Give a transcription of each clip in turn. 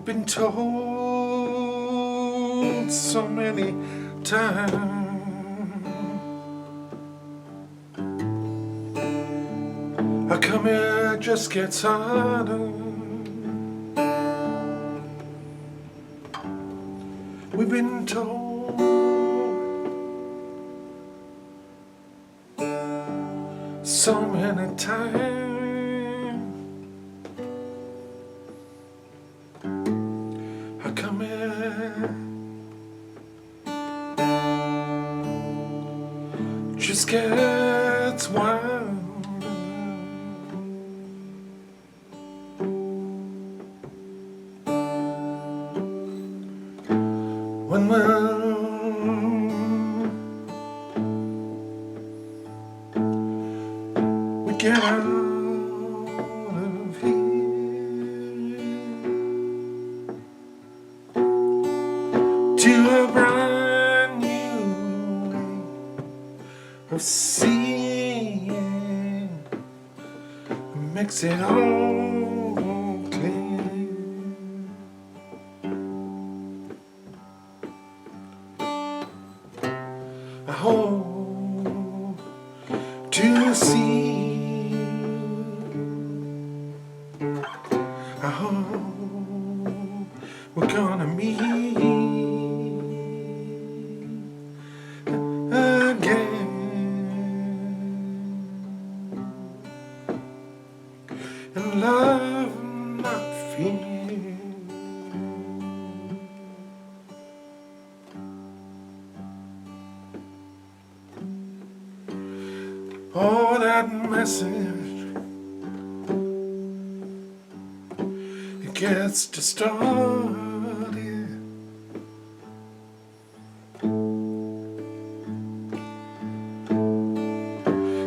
We've been told so many times. How come it just gets harder? We've been told so many times. How come it just gets wild? When we get out of here to a brand new way of seeing, makes it all clear. I hope to see. I hope we're gonna meet again. And love, not fear. Oh, that message, it gets distorted.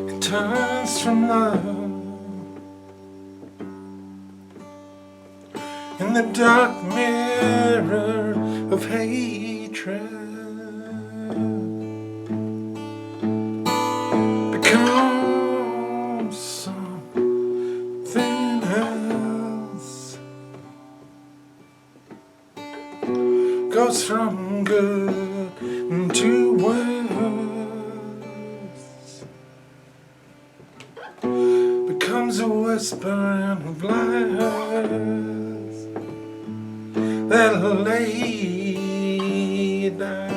It turns from love in the dark mirror of hatred. Goes from good to worse, becomes a whisper of lies that'll lay you down.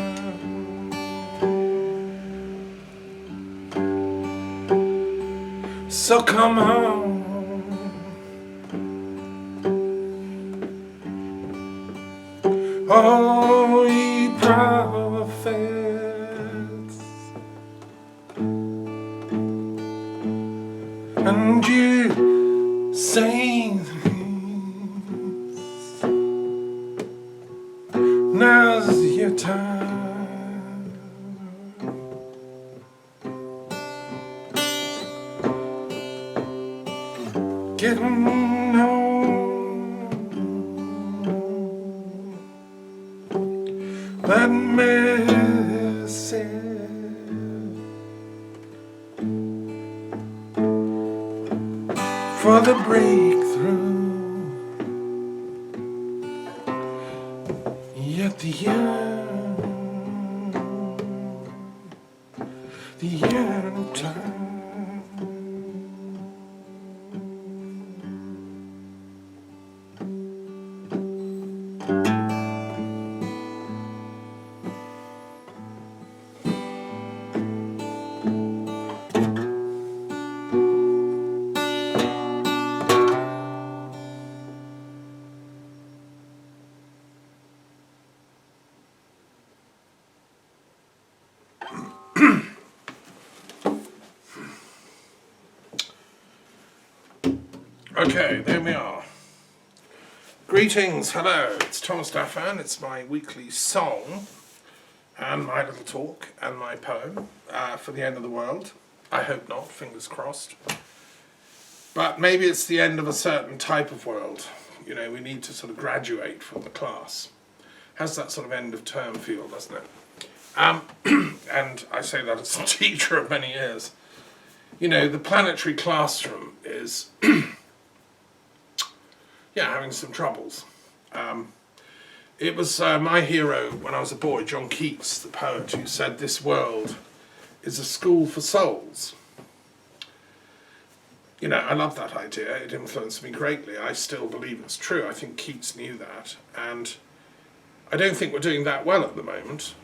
So come on, all ye prophets and you saints, now's your time. Get on. That message for the breakthrough, yet the end time. Okay, there we are. Greetings, hello, it's Thomas Daffan. It's my weekly song and my little talk and my poem for the end of the world. I hope not, fingers crossed. But maybe it's the end of a certain type of world. You know, we need to sort of graduate from the class. Has that sort of end of term feel, doesn't it? And I say that as a teacher of many years. You know, the planetary classroom is having some troubles. It was my hero when I was a boy, John Keats, the poet, who said this world is a school for souls. You know, I love that idea. It influenced me greatly. I still believe it's true. I think Keats knew that. And I don't think we're doing that well at the moment.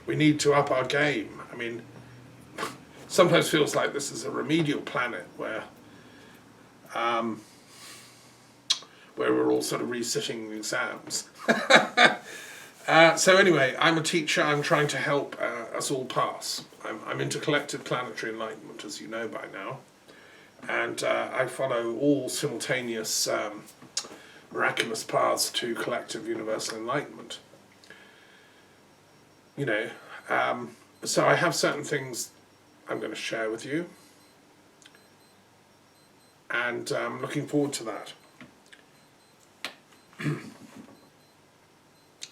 We need to up our game. I mean, sometimes feels like this is a remedial planet where we're all sort of resitting exams. So anyway, I'm a teacher. I'm trying to help us all pass. I'm into collective planetary enlightenment, as you know by now. And I follow all simultaneous miraculous paths to collective universal enlightenment. You know, so I have certain things I'm going to share with you. And I'm looking forward to that.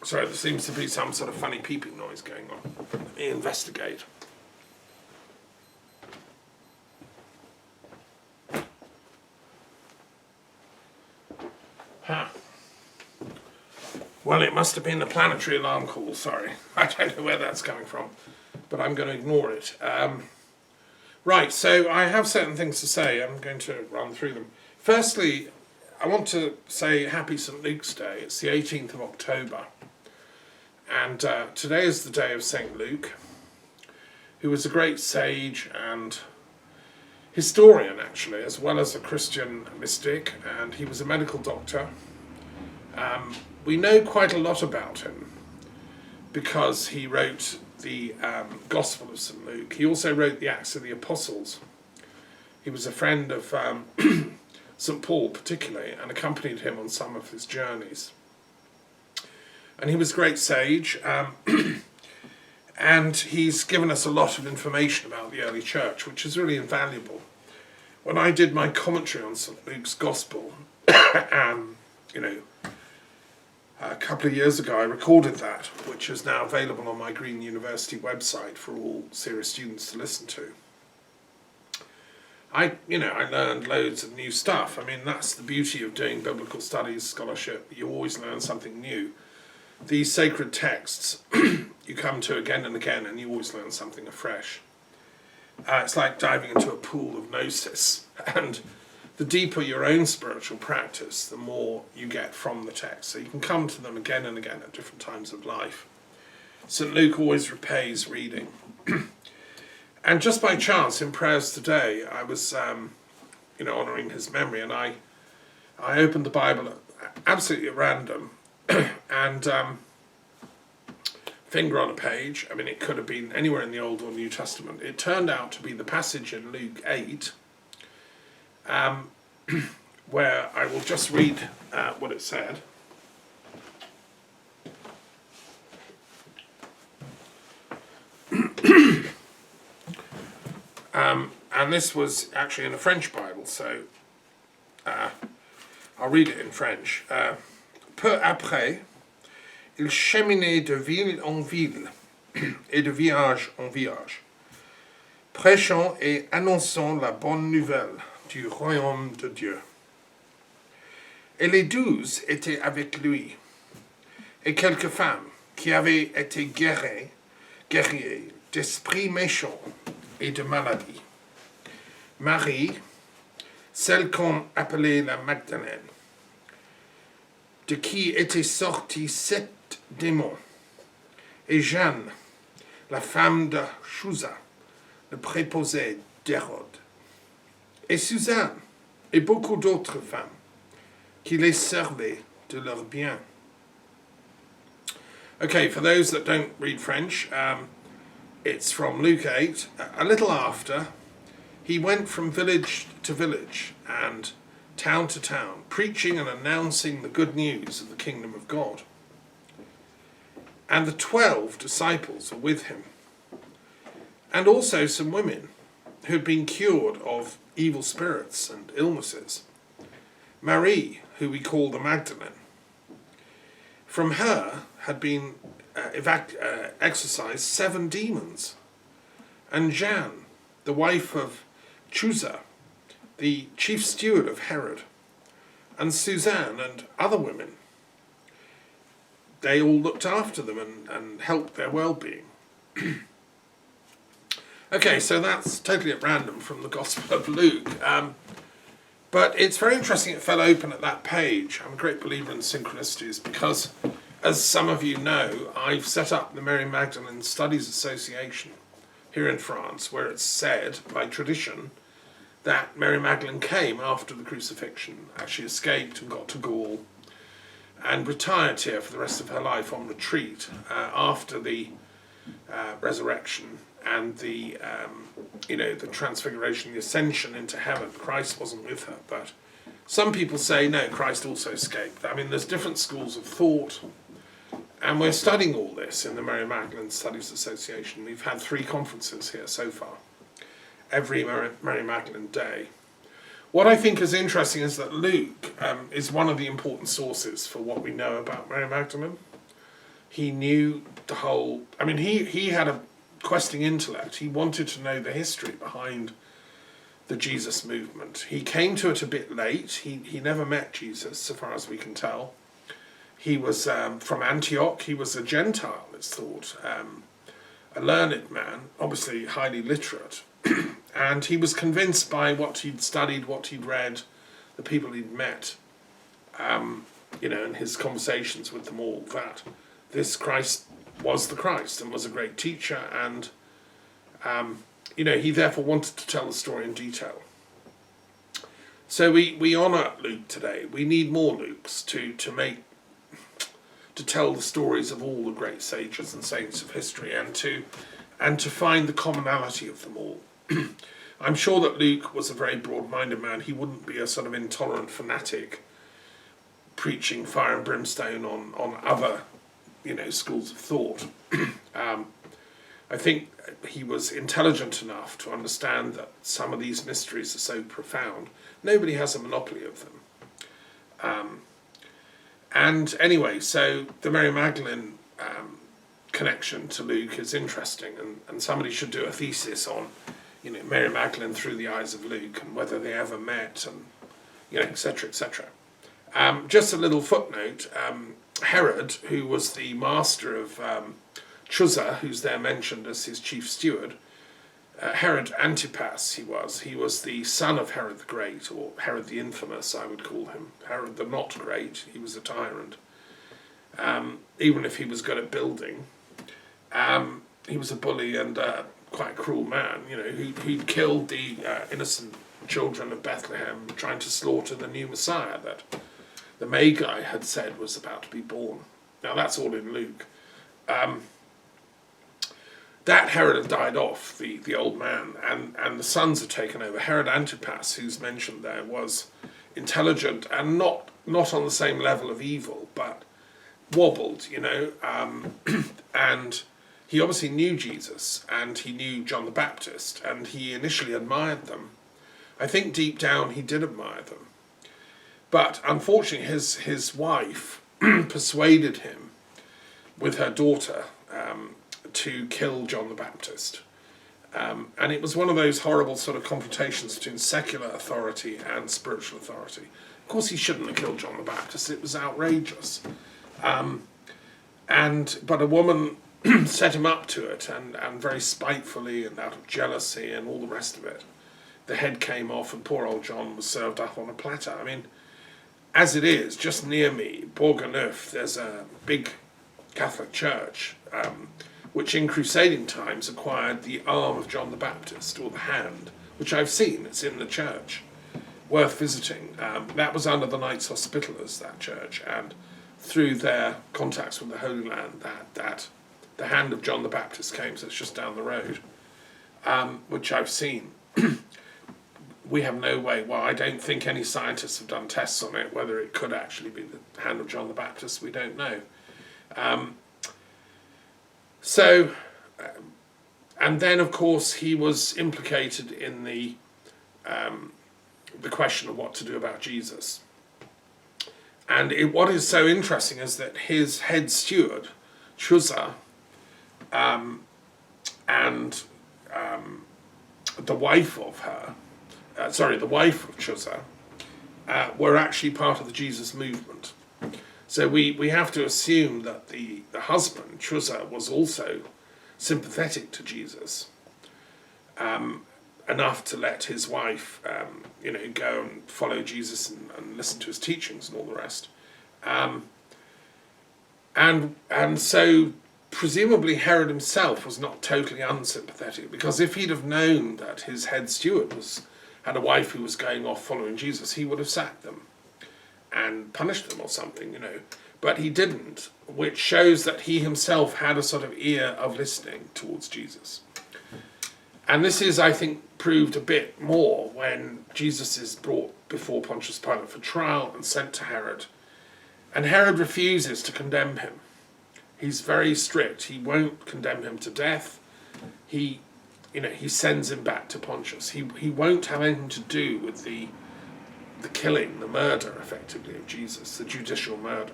Sorry, there seems to be some sort of funny peeping noise going on. Let me investigate. Huh. Well, it must have been the planetary alarm call, sorry. I don't know where that's coming from, but I'm going to ignore it. Right, so I have certain things to say. I'm going to run through them. Firstly, I want to say Happy St. Luke's Day. It's the 18th of October. And today is the day of St. Luke, who was a great sage and historian, actually, as well as a Christian mystic, and he was a medical doctor. We know quite a lot about him because he wrote the Gospel of St. Luke. He also wrote the Acts of the Apostles. He was a friend of St. Paul particularly, and accompanied him on some of his journeys. And he was a great sage, and he's given us a lot of information about the early church, which is really invaluable. When I did my commentary on St. Luke's Gospel, you know, a couple of years ago, I recorded that, which is now available on my Green University website for all serious students to listen to. I learned loads of new stuff. I mean, that's the beauty of doing biblical studies, scholarship. You always learn something new. These sacred texts you come to again and again, and you always learn something afresh. It's like diving into a pool of gnosis, and the deeper your own spiritual practice, the more you get from the text. So you can come to them again and again at different times of life. St. Luke always repays reading. And just by chance, in prayers today, I was, honouring his memory, and I opened the Bible absolutely at random, and finger on a page. I mean, it could have been anywhere in the Old or New Testament. It turned out to be the passage in Luke 8, where I will just read what it said. And this was actually in a French Bible, so I'll read it in French. Peu après, il cheminait de ville en ville et de village en village, prêchant et annonçant la bonne nouvelle du royaume de Dieu. Et les 12 étaient avec lui, et quelques femmes qui avaient été guéries d'esprits méchants et de maladies. Marie, celle qu'on appelait la Magdalene, de qui étaient sortis 7 démons, et Jeanne, la femme de Chuza, le préposé d'Hérode, et Suzanne, et beaucoup d'autres femmes, qui les servaient de leurs biens. Okay, for those that don't read French, it's from Luke 8. A little after, he went from village to village and town to town, preaching and announcing the good news of the kingdom of God. And the 12 disciples were with him, and also some women who had been cured of evil spirits and illnesses. Marie, who we call the Magdalene. From her had been exorcised 7 demons. And Jeanne, the wife of Chuza, the chief steward of Herod, and Suzanne and other women they all looked after them and helped their well-being. Okay, so that's totally at random from the Gospel of Luke. But it's very interesting it fell open at that page. I'm a great believer in synchronicities because, as some of you know, I've set up the Mary Magdalene Studies Association here in France, where it's said, by tradition, that Mary Magdalene came after the crucifixion, actually escaped and got to Gaul, and retired here for the rest of her life on retreat after the resurrection and the the transfiguration, the ascension into heaven. Christ wasn't with her, but some people say no, Christ also escaped. I mean, there's different schools of thought, and we're studying all this in the Mary Magdalene Studies Association. We've had 3 conferences here so far, every Mary Magdalene day. What I think is interesting is that Luke is one of the important sources for what we know about Mary Magdalene. He knew the whole, I mean, he had a questing intellect. He wanted to know the history behind the Jesus movement. He came to it a bit late. He never met Jesus, so far as we can tell. He was from Antioch. He was a Gentile, it's thought, a learned man, obviously highly literate. And he was convinced by what he'd studied, what he'd read, the people he'd met, and his conversations with them all, that this Christ was the Christ and was a great teacher, and he therefore wanted to tell the story in detail. So we honour Luke today. We need more Lukes to tell the stories of all the great sages and saints of history, and to find the commonality of them all. I'm sure that Luke was a very broad-minded man. He wouldn't be a sort of intolerant fanatic preaching fire and brimstone on other schools of thought. I think he was intelligent enough to understand that some of these mysteries are so profound. Nobody has a monopoly of them. And anyway, so the Mary Magdalene connection to Luke is interesting, and somebody should do a thesis on Mary Magdalene through the eyes of Luke, and whether they ever met, and etc., etc. Just a little footnote. Herod, who was the master of Chuza, who's there mentioned as his chief steward, Herod Antipas he was the son of Herod the Great, or Herod the Infamous, I would call him. Herod the Not Great. He was a tyrant. Even if he was good at building, he was a bully and quite a cruel man. He'd killed the innocent children of Bethlehem, trying to slaughter the new Messiah that the Magi had said was about to be born. Now that's all in Luke. That Herod had died off, the old man, and the sons had taken over. Herod Antipas, who's mentioned there, was intelligent and not on the same level of evil, but wobbled, and he obviously knew Jesus, and he knew John the Baptist, and he initially admired them. I think deep down he did admire them. But unfortunately his wife persuaded him with her daughter to kill John the Baptist. And it was one of those horrible sort of confrontations between secular authority and spiritual authority. Of course he shouldn't have killed John the Baptist. It was outrageous. But a woman set him up to it, and very spitefully and out of jealousy and all the rest of it. The head came off and poor old John was served up on a platter. I mean, as it is, just near me, Bourg-en-Neuf, there's a big Catholic church, which in crusading times acquired the arm of John the Baptist, or the hand, which I've seen. It's in the church. Worth visiting. That was under the Knights Hospitallers, that church, and through their contacts with the Holy Land, that the hand of John the Baptist came, so it's just down the road, which I've seen. We have no way, well, I don't think any scientists have done tests on it, whether it could actually be the hand of John the Baptist, we don't know. And then of course he was implicated in the question of what to do about Jesus. And what is so interesting is that his head steward, Chuza, and the wife of Chuza, were actually part of the Jesus movement. So we have to assume that the husband, Chusa, was also sympathetic to Jesus, enough to let his wife, go and follow Jesus and listen to his teachings and all the rest. And so presumably Herod himself was not totally unsympathetic, because if he'd have known that his head steward had a wife who was going off following Jesus, he would have sacked them and punished them or something, But he didn't, which shows that he himself had a sort of ear of listening towards Jesus. And this is, I think, proved a bit more when Jesus is brought before Pontius Pilate for trial and sent to Herod. And Herod refuses to condemn him. He's very strict. He won't condemn him to death. He sends him back to Pontius. He won't have anything to do with the killing, the murder, effectively, of Jesus, the judicial murder.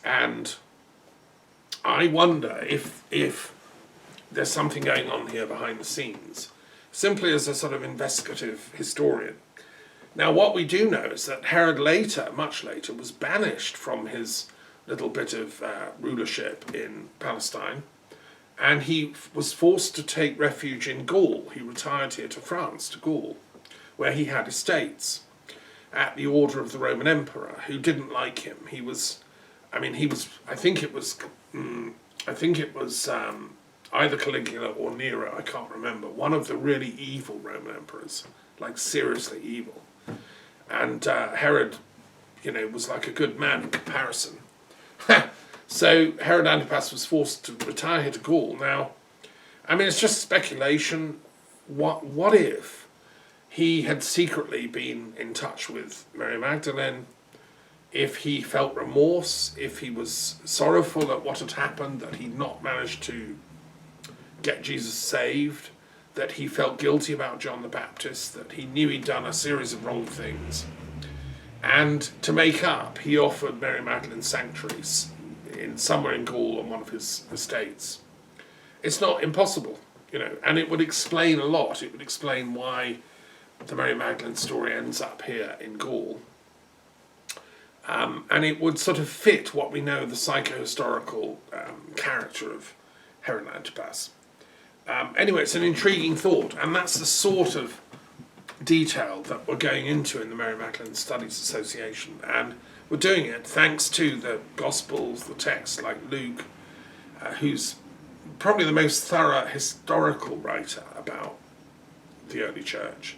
And I wonder if there's something going on here behind the scenes, simply as a sort of investigative historian. Now, what we do know is that Herod later, much later, was banished from his little bit of rulership in Palestine, and he was forced to take refuge in Gaul. He retired here to France, to Gaul, where he had estates, at the order of the Roman Emperor, who didn't like him. I think it was either Caligula or Nero, I can't remember, one of the really evil Roman emperors, like seriously evil. And Herod, was like a good man in comparison. So Herod Antipas was forced to retire here to Gaul. Now, it's just speculation. What if he had secretly been in touch with Mary Magdalene, if he felt remorse, if he was sorrowful at what had happened, that he'd not managed to get Jesus saved, that he felt guilty about John the Baptist, that he knew he'd done a series of wrong things. And to make up, he offered Mary Magdalene sanctuaries somewhere in Gaul on one of his estates. It's not impossible, and it would explain a lot. It would explain why the Mary Magdalene story ends up here in Gaul. And it would sort of fit what we know of the psycho-historical character of Herod Antipas. Anyway, it's an intriguing thought, and that's the sort of detail that we're going into in the Mary Magdalene Studies Association. And we're doing it thanks to the Gospels, the texts like Luke, who's probably the most thorough historical writer about the early church.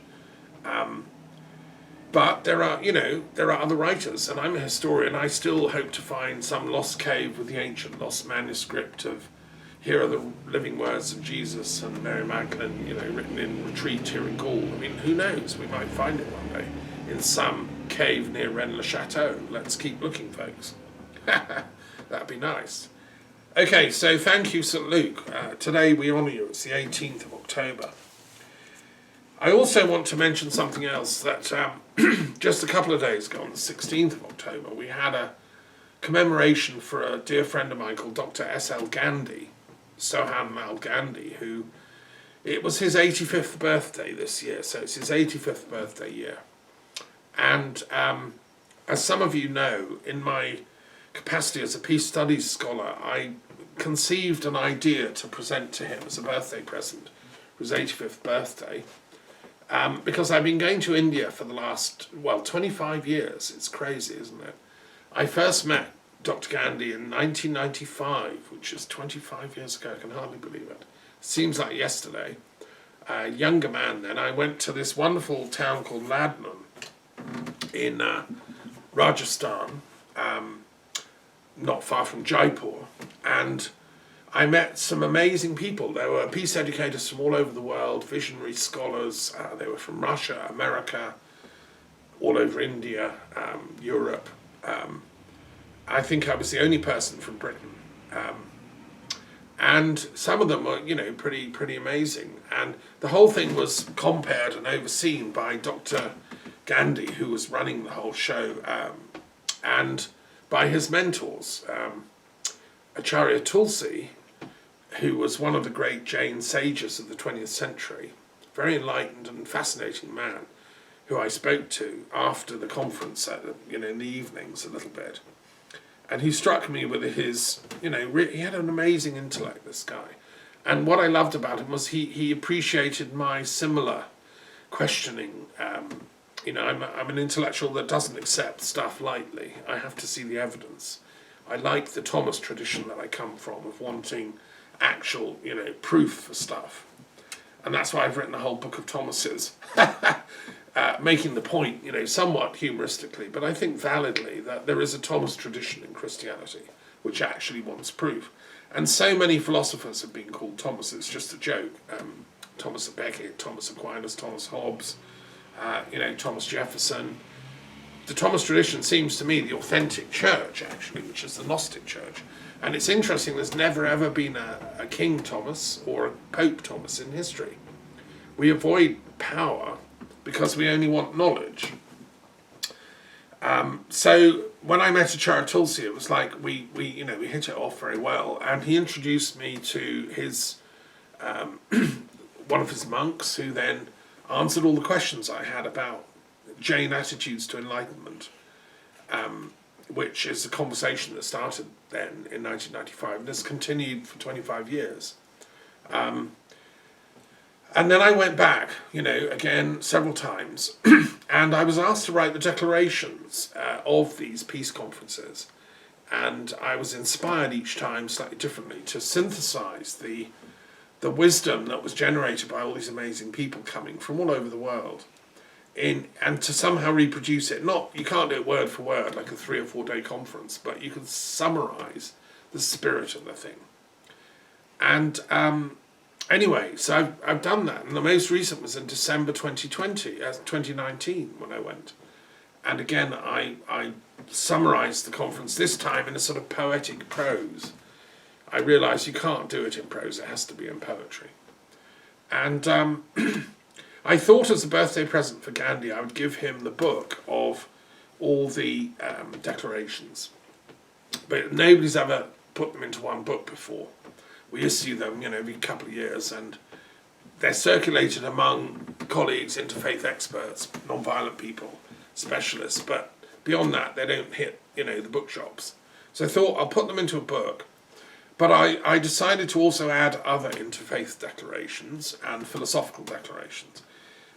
But there are other writers, and I'm a historian. I still hope to find some lost cave with the ancient lost manuscript of here are the living words of Jesus and Mary Magdalene, written in retreat here in Gaul. Who knows? We might find it one day in some cave near Rennes-le-Château. Let's keep looking, folks. That'd be nice. Okay, so thank you, St. Luke. Today we honour you. It's the 18th of October. I also want to mention something else that just a couple of days ago, on the 16th of October, we had a commemoration for a dear friend of mine called Dr S.L. Gandhi, Sohan Lal Gandhi, who, it was his 85th birthday this year, so it's his 85th birthday year. And as some of you know, in my capacity as a peace studies scholar, I conceived an idea to present to him as a birthday present for his 85th birthday. Because I've been going to India for the last, 25 years. It's crazy, isn't it? I first met Dr. Gandhi in 1995, which is 25 years ago. I can hardly believe it. Seems like yesterday. A younger man then. I went to this wonderful town called Ladnan in Rajasthan, not far from Jaipur, and I met some amazing people. There were peace educators from all over the world, visionary scholars. They were from Russia, America, all over India, Europe. I think I was the only person from Britain. And some of them were, pretty amazing. And the whole thing was compared and overseen by Dr. Gandhi, who was running the whole show, and by his mentors, Acharya Tulsi, who was one of the great Jain sages of the 20th century, very enlightened and fascinating man, who I spoke to after the conference, in the evenings a little bit. And he struck me with his, he had an amazing intellect, this guy. And what I loved about him was he appreciated my similar questioning. I'm an intellectual that doesn't accept stuff lightly. I have to see the evidence. I like the Thomas tradition that I come from, of wanting actual, proof for stuff. And that's why I've written a whole book of Thomas's, making the point, somewhat humoristically, but I think validly, that there is a Thomas tradition in Christianity, which actually wants proof. And so many philosophers have been called Thomas, it's just a joke. Thomas à Becket, Thomas Aquinas, Thomas Hobbes, Thomas Jefferson. The Thomas tradition seems to me the authentic church, actually, which is the Gnostic church. And it's interesting, there's never ever been a King Thomas or a Pope Thomas in history. We avoid power because we only want knowledge. So when I met Acharya Tulsi, it was like we hit it off very well, and he introduced me to his one of his monks, who then answered all the questions I had about Jain attitudes to Enlightenment, which is a conversation that started then in 1995 and has continued for 25 years. And then I went back, again several times, and I was asked to write the declarations of these peace conferences, and I was inspired each time slightly differently to synthesize the wisdom that was generated by all these amazing people coming from all over the world, and to somehow reproduce it. You can't do it word for word like a 3 or 4 day conference, but you can summarize the spirit of the thing. And anyway, so I've done that, and the most recent was in December 2019 when I went. And again, I summarised the conference, this time in a sort of poetic prose. I realised you can't do it in prose, it has to be in poetry. And I thought as a birthday present for Gandhi, I would give him the book of all the declarations. But nobody's ever put them into one book before. We issue them, every couple of years, and they're circulated among colleagues, interfaith experts, non-violent people, specialists, but beyond that, they don't hit, the bookshops. So I thought I'll put them into a book, but I decided to also add other interfaith declarations and philosophical declarations.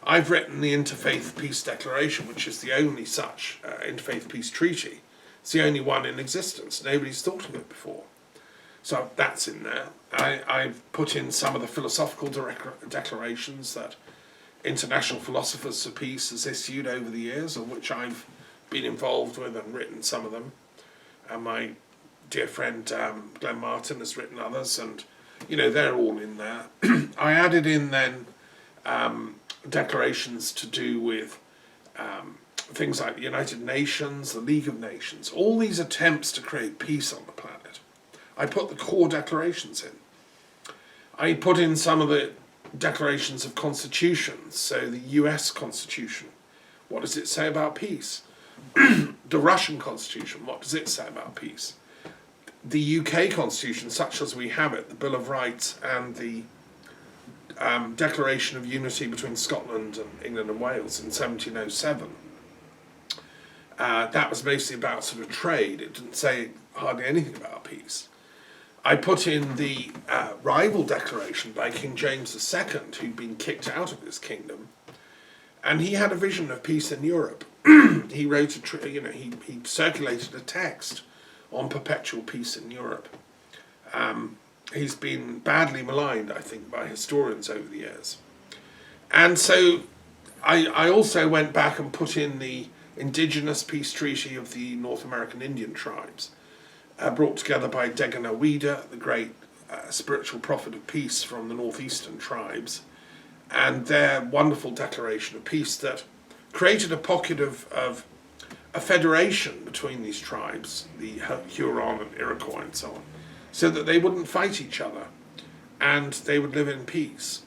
I've written the Interfaith Peace Declaration, which is the only such interfaith peace treaty. It's the only one in existence. Nobody's thought of it before. So that's in there. I've put in some of the philosophical declarations that International Philosophers of Peace has issued over the years, of which I've been involved with and written some of them. And my dear friend Glenn Martin has written others, and they're all in there. I added in then declarations to do with things like the United Nations, the League of Nations, all these attempts to create peace on the planet. I put the core declarations in. I put in some of the declarations of constitutions, so the US Constitution, what does it say about peace? The Russian Constitution, what does it say about peace? The UK Constitution, such as we have it, the Bill of Rights and the Declaration of Unity between Scotland and England and Wales in 1707. That was mostly about sort of trade. It didn't say hardly anything about peace. I put in the rival declaration by King James II, who'd been kicked out of his kingdom, and he had a vision of peace in Europe. He wrote he circulated a text on perpetual peace in Europe. He's been badly maligned, I think, by historians over the years. And so I also went back and put in the Indigenous Peace Treaty of the North American Indian tribes, brought together by Degana Wida, the great spiritual prophet of peace from the northeastern tribes, and their wonderful declaration of peace that created a pocket of a federation between these tribes, the Huron and Iroquois and so on, so that they wouldn't fight each other and they would live in peace.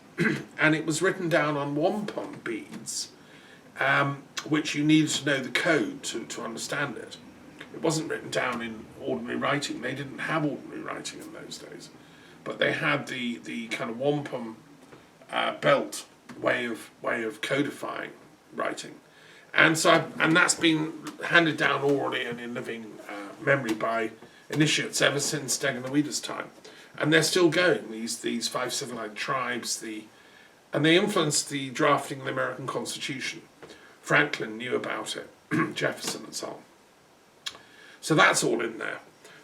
And it was written down on wampum beads, which you needed to know the code to understand it. It wasn't written down in ordinary writing. They didn't have ordinary writing in those days, but they had the kind of wampum belt way of codifying writing. And that's been handed down orally and in living memory by initiates ever since Deganawida's time. And they're still going, these 5 civilized tribes, and they influenced the drafting of the American Constitution. Franklin knew about it, Jefferson and so on. So that's all in there.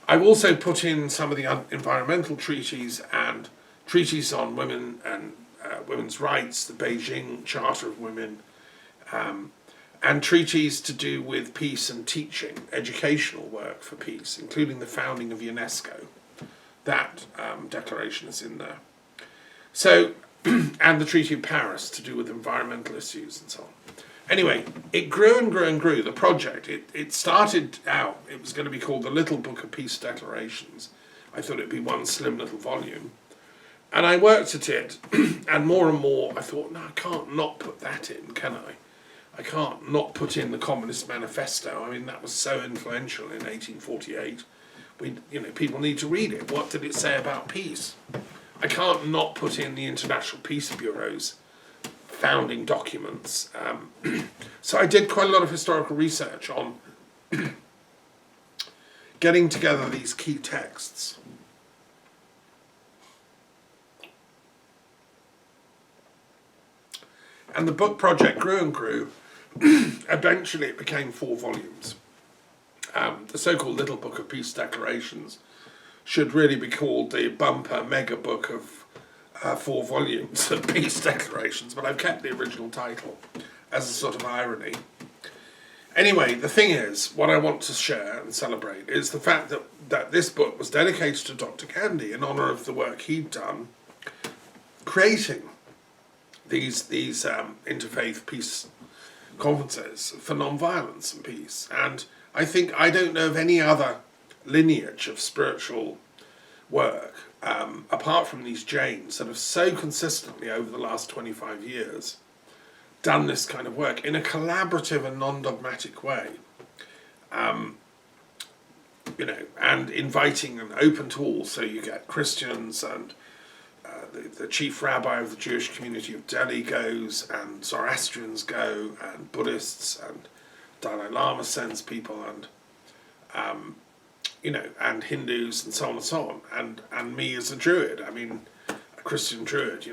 I've also put in some of the environmental treaties and treaties on women and women's rights, the Beijing Charter of Women, and treaties to do with peace and teaching, educational work for peace, including the founding of UNESCO. That declaration is in there. So, and the Treaty of Paris to do with environmental issues and so on. Anyway, it grew and grew and grew, the project. It started out, it was going to be called the Little Book of Peace Declarations. I thought it'd be one slim little volume. And I worked at it, and more I thought, no, I can't not put that in, can I? I can't not put in the Communist Manifesto. I mean, that was so influential in 1848. People need to read it. What did it say about peace? I can't not put in the International Peace Bureau's founding documents. So I did quite a lot of historical research on getting together these key texts. And the book project grew and grew. Eventually it became 4 volumes. The so-called Little Book of Peace Declarations should really be called the bumper mega book of 4 volumes of peace declarations, but I've kept the original title as a sort of irony. Anyway, the thing is, what I want to share and celebrate is the fact that this book was dedicated to Dr. Gandhi in honour of the work he'd done creating these interfaith peace conferences for non-violence and peace. And I don't know of any other lineage of spiritual work, apart from these Jains, that have so consistently over the last 25 years done this kind of work in a collaborative and non-dogmatic way. And inviting and open to all, so you get Christians and the chief rabbi of the Jewish community of Delhi goes, and Zoroastrians go, and Buddhists, and Dalai Lama sends people, and and Hindus, and so on and so on, and me as a Druid, a Christian Druid,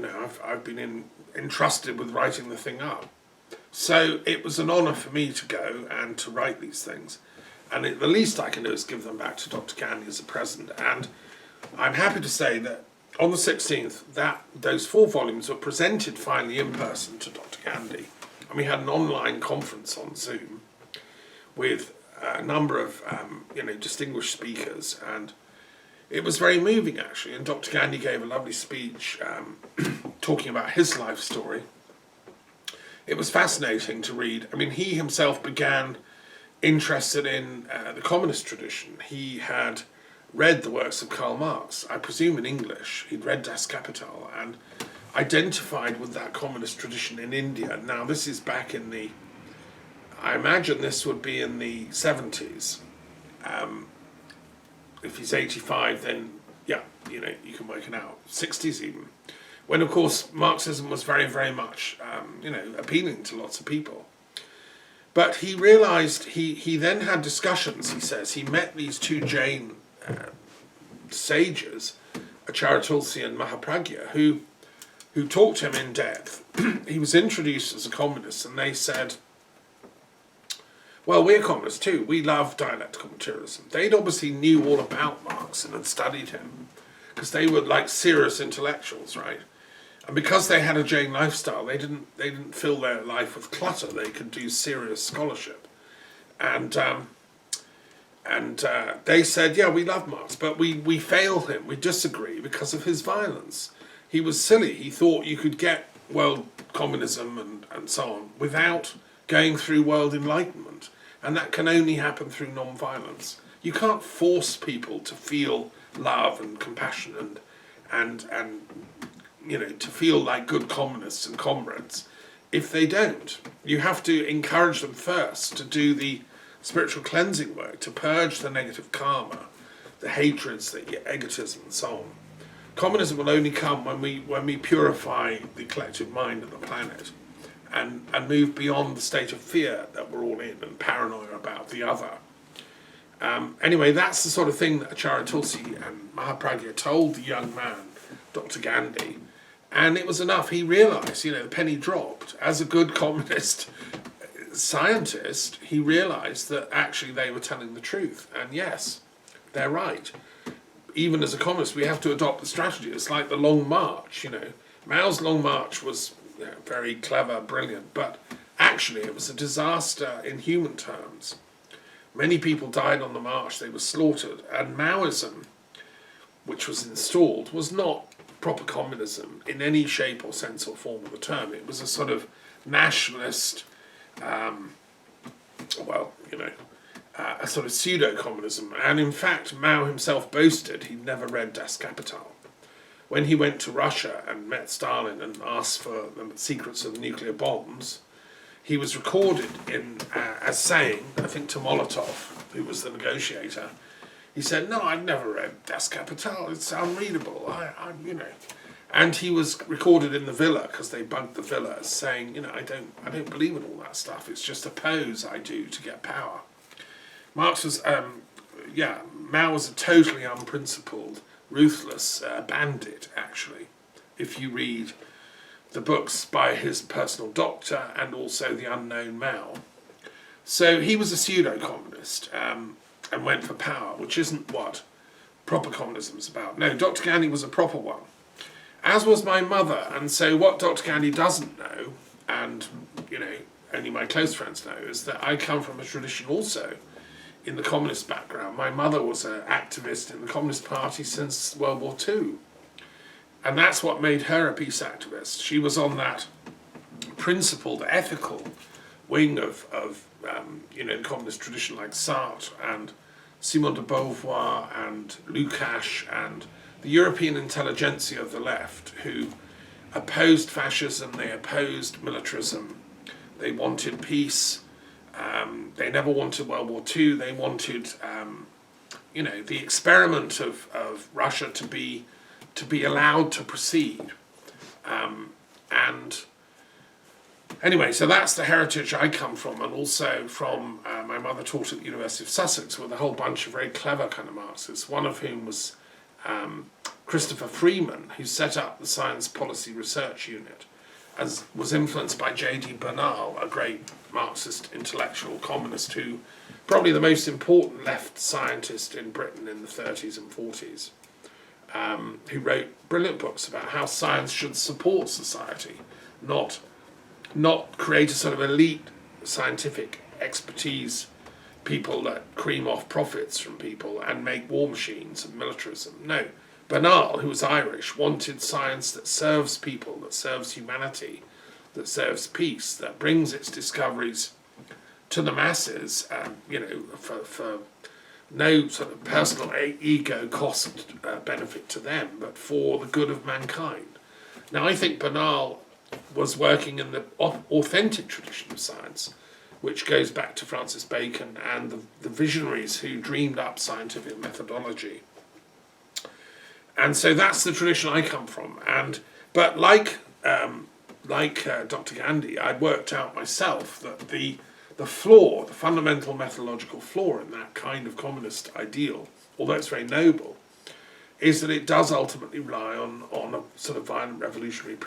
I've been entrusted with writing the thing up. So it was an honour for me to go and to write these things, and the least I can do is give them back to Dr. Gandhi as a present. And I'm happy to say that on the 16th, those 4 volumes were presented finally in person to Dr. Gandhi, and we had an online conference on Zoom with a number of distinguished speakers, and it was very moving actually. And Dr. Gandhi gave a lovely speech talking about his life story. It was fascinating to read. He himself began interested in the communist tradition. He had read the works of Karl Marx, I presume in English. He'd read Das Kapital and identified with that communist tradition in India. Now this is back in I imagine this would be in the 70s. If he's 85, then yeah, you can work it out. 60s even. When of course Marxism was very, very much, appealing to lots of people. But he realized, he then had discussions, he says. He met these 2 Jain sages, Acharya Tulsi and Mahpragya, who talked to him in depth. He was introduced as a communist, and they said, well, we're communists too. We love dialectical materialism. They'd obviously knew all about Marx and had studied him, because they were like serious intellectuals, right? And because they had a Jain lifestyle, they didn't fill their life with clutter. They could do serious scholarship, and they said, yeah, we love Marx, but we fail him. We disagree because of his violence. He was silly. He thought you could get world communism and so on without going through world enlightenment. And that can only happen through non-violence. You can't force people to feel love and compassion and to feel like good communists and comrades if they don't. You have to encourage them first to do the spiritual cleansing work, to purge the negative karma, the hatreds, the egotism and so on. Communism will only come when we purify the collective mind of the planet. and move beyond the state of fear that we're all in and paranoia about the other. Anyway, that's the sort of thing that Acharya Tulsi and Mahpragya told the young man, Dr. Gandhi, and it was enough. He realised, the penny dropped. As a good communist scientist, he realised that actually they were telling the truth, and yes, they're right. Even as a communist, we have to adopt the strategy. It's like the Long March, Mao's Long March was very clever, brilliant, but actually it was a disaster in human terms. Many people died on the march, they were slaughtered, and Maoism, which was installed, was not proper communism in any shape or sense or form of the term. It was a sort of nationalist, a sort of pseudo-communism. And in fact, Mao himself boasted he'd never read Das Kapital. When he went to Russia and met Stalin and asked for the secrets of the nuclear bombs, he was recorded as saying, I think to Molotov, who was the negotiator, he said, "No, I've never read Das Kapital. It's unreadable. And he was recorded in the villa because they bugged the villa, as saying, I don't believe in all that stuff. It's just a pose I do to get power." Marx was, Mao was a totally unprincipled, ruthless bandit. Actually, if you read the books by his personal doctor and also The Unknown Mao. So he was a pseudo-communist and went for power, which isn't what proper communism is about. No, Dr. Gandhi was a proper one, as was my mother. And so what Dr. Gandhi doesn't know, and only my close friends know, is that I come from a tradition also in the communist background. My mother was an activist in the Communist Party since World War II. And that's what made her a peace activist. She was on that principled, ethical wing of the communist tradition, like Sartre and Simone de Beauvoir and Lukács and the European intelligentsia of the left, who opposed fascism, they opposed militarism, they wanted peace, they never wanted World War II, they wanted the experiment of Russia to be allowed to proceed. And anyway, so that's the heritage I come from, and also from my mother taught at the University of Sussex with a whole bunch of very clever kind of Marxists, one of whom was Christopher Freeman, who set up the Science Policy Research Unit, as was influenced by J.D. Bernal, a great Marxist intellectual communist, who probably the most important left scientist in Britain in the 30s and 40s. Who wrote brilliant books about how science should support society, not create a sort of elite scientific expertise, people that cream off profits from people and make war machines and militarism. No, Bernal, who was Irish, wanted science that serves people, that serves humanity, that serves peace, that brings its discoveries to the masses, for no sort of personal ego cost benefit to them, but for the good of mankind. Now, I think Bernal was working in the authentic tradition of science, which goes back to Francis Bacon and the visionaries who dreamed up scientific methodology. And so that's the tradition I come from. But like Dr. Gandhi, I'd worked out myself that the fundamental methodological flaw in that kind of communist ideal, although it's very noble, is that it does ultimately rely on a sort of violent revolutionary